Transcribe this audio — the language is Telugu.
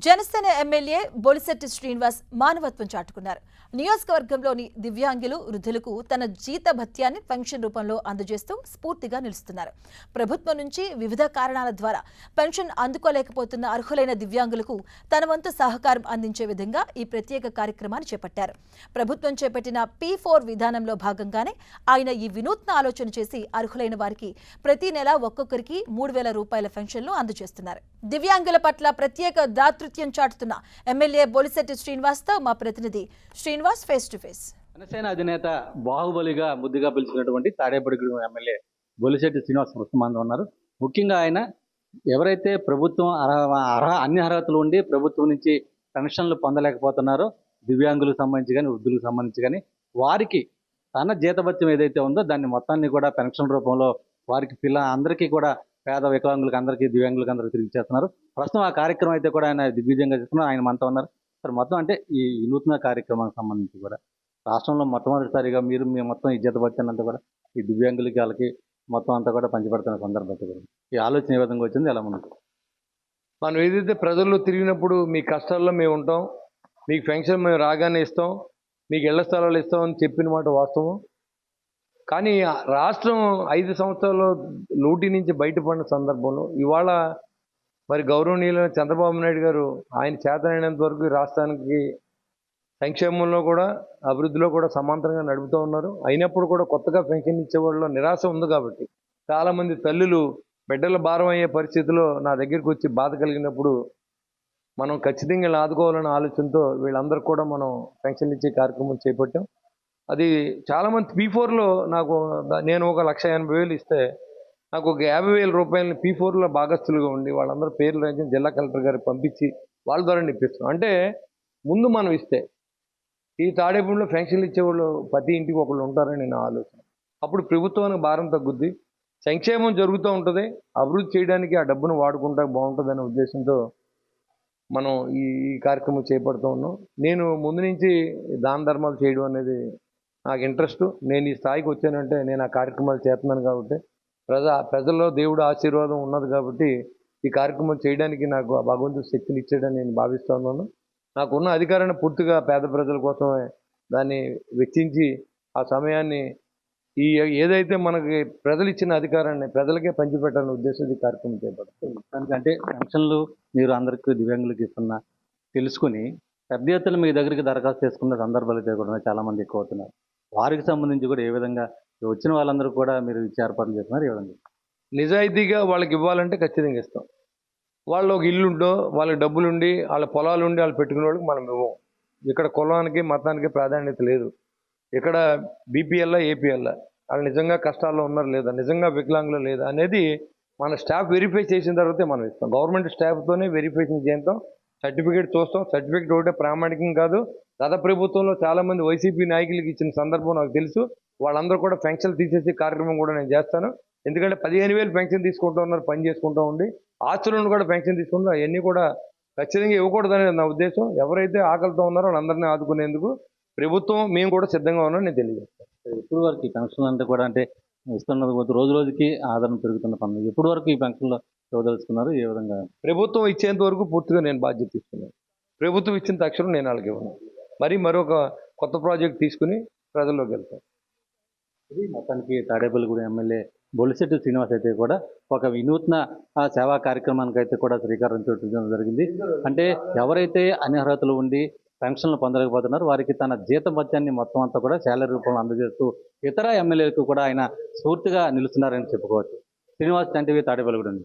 జనసేన ఎమ్మెల్యే బొలిశెట్టి శ్రీనివాస్ మానవత్వం చాటుకున్నారు. నియోజకవర్గంలోని దివ్యాంగులు, వృద్ధులకు తన జీతభత్యాన్ని పెన్షన్ రూపంలో అందజేస్తూ స్ఫూర్తిగా నిలుస్తున్నారు. ప్రభుత్వం నుంచి వివిధ కారణాల ద్వారా పెన్షన్ అందుకోలేకపోతున్న అర్హులైన దివ్యాంగులకు తన వంతు సహకారం అందించే విధంగా ఈ ప్రత్యేక కార్యక్రమాన్ని చేపట్టారు. ప్రభుత్వం చేపట్టిన P4 విధానంలో భాగంగానే ఆయన ఈ వినూత్న ఆలోచన చేసి అర్హులైన వారికి ప్రతి నెల ఒక్కొక్కరికి 3,000 రూపాయల పెన్షన్లు అందజేస్తున్నారు. దివ్యాంగుల పట్ల ప్రత్యేక దాతృత్వం చాటుతున్న ఎమ్మెల్యే బొలిశెట్టి శ్రీనివాస్ తో మా ప్రతినిధి Srinivas face to face. Janasena అధినేత బాహుబలిగా ముద్దుగా పిలుచుకున్నటువంటి తాడేపల్లిగూడెం ఎమ్మెల్యే బొలిశెట్టి శ్రీనివాస్ ప్రస్తుతం ఉన్నారు. ముఖ్యంగా ఆయన ఎవరైతే ప్రభుత్వం అన్ని అర్హతలు ఉండి ప్రభుత్వం నుంచి పెన్షన్లు పొందలేకపోతున్నారో దివ్యాంగులకు సంబంధించి కానీ వృద్ధులకు సంబంధించి కానీ వారికి తన జీతభత్యం ఏదైతే ఉందో దాన్ని మొత్తాన్ని కూడా పెన్షన్ రూపంలో వారికి అందరికీ కూడా పేద వికలాంగులకు అందరికీ దివ్యాంగులకు అందరికీ తిరిగి చేస్తున్నారు. ప్రస్తుతం ఆ కార్యక్రమం అయితే కూడా ఆయన దిగ్విజయంగా చేస్తున్నారు. ఆయన మనతో ఉన్నారు. సార్, మొత్తం అంటే ఈ వినూత్న కార్యక్రమానికి సంబంధించి కూడా రాష్ట్రంలో మొట్టమొదటిసారిగా మీరు మీ మొత్తం ఈ జీతభత్యాన్ని అంతా కూడా ఈ దివ్యాంగులకి వాళ్ళకి మొత్తం అంతా కూడా పంచిపెడుతున్న సందర్భంతో కూడా ఈ ఆలోచన ఏ విధంగా వచ్చింది, ఎలా ఉంది? మనం ఏదైతే ప్రజల్లో తిరిగినప్పుడు మీ కష్టాల్లో మేము ఉంటాం, మీకు పెన్షన్ మేము రాగానే ఇస్తాం, మీకు ఇళ్ల స్థలాలు ఇస్తామని చెప్పిన మాట వాస్తవం. కానీ రాష్ట్రం 5 సంవత్సరాలు లూటీ నుంచి బయటపడిన సందర్భంలో ఇవాళ మరి గౌరవనీయులైన చంద్రబాబు నాయుడు గారు ఆయన చేతనైనంత వరకు రాష్ట్రానికి సంక్షేమంలో కూడా అభివృద్ధిలో కూడా సమాంతరంగా నడుపుతూ ఉన్నారు. అయినప్పుడు కూడా కొత్తగా పెన్షన్ ఇచ్చేవాళ్ళలో నిరాశ ఉంది కాబట్టి చాలామంది తల్లులు బిడ్డల భారం అయ్యే పరిస్థితిలో నా దగ్గరికి వచ్చి బాధ కలిగినప్పుడు మనం ఖచ్చితంగా ఆదుకోవాలనే ఆలోచనతో వీళ్ళందరూ కూడా మనం పెన్షన్ ఇచ్చే కార్యక్రమం చేపట్టాం. అది చాలామంది P4లో నేను ఒక 1,80,000 ఇస్తే నాకు ఒక 50,000 రూపాయలని P4లో భాగస్తులుగా ఉండి వాళ్ళందరూ పేర్లు రాసి జిల్లా కలెక్టర్ గారికి పంపించి వాళ్ళ ద్వారా ఇప్పిస్తాం. అంటే ముందు మనం ఇస్తే ఈ తాడేపల్లిలో పెన్షన్లు ఇచ్చేవాళ్ళు ప్రతి ఇంటికి ఒకళ్ళు ఉంటారని నా ఆలోచన. అప్పుడు ప్రభుత్వానికి భారం తగ్గుద్ది, సంక్షేమం జరుగుతూ ఉంటుంది, అభివృద్ధి చేయడానికి ఆ డబ్బును వాడుకుంటా బాగుంటుందనే ఉద్దేశంతో మనం ఈ కార్యక్రమం చేపడుతూ ఉన్నాం. నేను ముందు నుంచి దాన ధర్మాలు చేయడం అనేది నాకు ఇంట్రెస్ట్. నేను ఈ స్థాయికి వచ్చానంటే నేను ఆ కార్యక్రమాలు చేస్తున్నాను కాబట్టి ప్రజల్లో దేవుడు ఆశీర్వాదం ఉన్నది కాబట్టి ఈ కార్యక్రమం చేయడానికి నాకు భగవంతుడు శక్తిని ఇచ్చాడని నేను భావిస్తున్నాను. నాకున్న అధికారాన్ని పూర్తిగా పేద ప్రజల కోసమే దాన్ని వెచ్చించి ఆ సమయాన్ని ఏదైతే మనకి ప్రజలు ఇచ్చిన అధికారాన్ని ప్రజలకే పంచిపెట్టాలనే ఉద్దేశం ఈ కార్యక్రమం చేపడతాను. దానికంటే పెన్షన్లు మీరు అందరికీ దివ్యాంగులకు ఇస్తున్నా తెలుసుకుని పెద్ద ఎత్తున మీ దగ్గరికి దరఖాస్తు చేసుకున్న సందర్భాలు అయితే కూడా చాలామంది ఎక్కువ అవుతున్నారు. వారికి సంబంధించి కూడా ఏ విధంగా వచ్చిన వాళ్ళందరూ కూడా మీరు ఇచ్చే ఏర్పాట్లు చేస్తున్నారు? ఏ విధంగా నిజాయితీగా వాళ్ళకి ఇవ్వాలంటే ఖచ్చితంగా ఇస్తాం. వాళ్ళు ఒక ఇల్లు ఉంటో వాళ్ళకి డబ్బులు ఉండి వాళ్ళ పొలాలు ఉండి వాళ్ళు పెట్టుకునే వాళ్ళకి మనం ఇవ్వం. ఇక్కడ కులానికి మతానికి ప్రాధాన్యత లేదు. ఇక్కడ బీపీఎల్లా ఏపీఎల్లా వాళ్ళు నిజంగా కష్టాల్లో ఉన్నారా లేదా, నిజంగా వికలాంగులు లేదా అనేది మన స్టాఫ్ వెరిఫై చేసిన తర్వాతే మనం ఇస్తాం. గవర్నమెంట్ స్టాఫ్తోనే వెరిఫికేషన్ చేస్తాం, సర్టిఫికేట్ చూస్తాం. సర్టిఫికేట్ ఒకటే ప్రామాణికం కాదు. గత ప్రభుత్వంలో చాలామంది వైసీపీ నాయకులకి ఇచ్చిన సందర్భం నాకు తెలుసు. వాళ్ళందరూ కూడా పెన్షన్లు తీసేసే కార్యక్రమం కూడా నేను చేస్తాను. ఎందుకంటే 15,000 పెన్షన్ తీసుకుంటూ ఉన్నారు, పని చేసుకుంటూ ఉండి ఆస్తులను కూడా పెన్షన్ తీసుకుంటారు. అవన్నీ కూడా ఖచ్చితంగా ఇవ్వకూడదనేది నా ఉద్దేశం. ఎవరైతే ఆకలితో ఉన్నారో వాళ్ళందరినీ ఆదుకునేందుకు ప్రభుత్వం మేము కూడా సిద్ధంగా ఉన్నామని నేను తెలియజేస్తాను. ఇప్పుడు వరకు ఈ పెన్షన్లు అంటే కూడా అంటే ఇస్తున్నది రోజు రోజుకి ఆదరణ పెరుగుతున్న పనులు ఎప్పుడు వరకు ఈ పెన్షన్లు ఇవ్వదలుచుకున్నారు? ఏ విధంగా? ప్రభుత్వం ఇచ్చేంత వరకు పూర్తిగా నేను బాధ్యత తీసుకున్నాను. ప్రభుత్వం ఇచ్చిన తక్షణం నేను వాళ్ళకి ఇవ్వను. మరి మరొక కొత్త ప్రాజెక్ట్ తీసుకుని ప్రజల్లోకి వెళ్తాను. ఇది మొత్తానికి తాడేపల్లిగూడెం ఎమ్మెల్యే బొలిశెట్టి శ్రీనివాస్ అయితే కూడా ఒక వినూత్న సేవా కార్యక్రమానికి అయితే కూడా శ్రీకారం చుట్టడం జరిగింది. అంటే ఎవరైతే అన్ని అర్హతలు ఉండి పెన్షన్లు పొందలేకపోతున్నారు వారికి తన జీతభత్యాన్ని మొత్తం అంతా కూడా శాలరీ రూపంలో అందజేస్తూ ఇతర ఎమ్మెల్యేలకు కూడా ఆయన స్ఫూర్తిగా నిలుస్తున్నారని చెప్పుకోవచ్చు. శ్రీనివాస్, టీవీ, తాడేపల్లిగూడెం.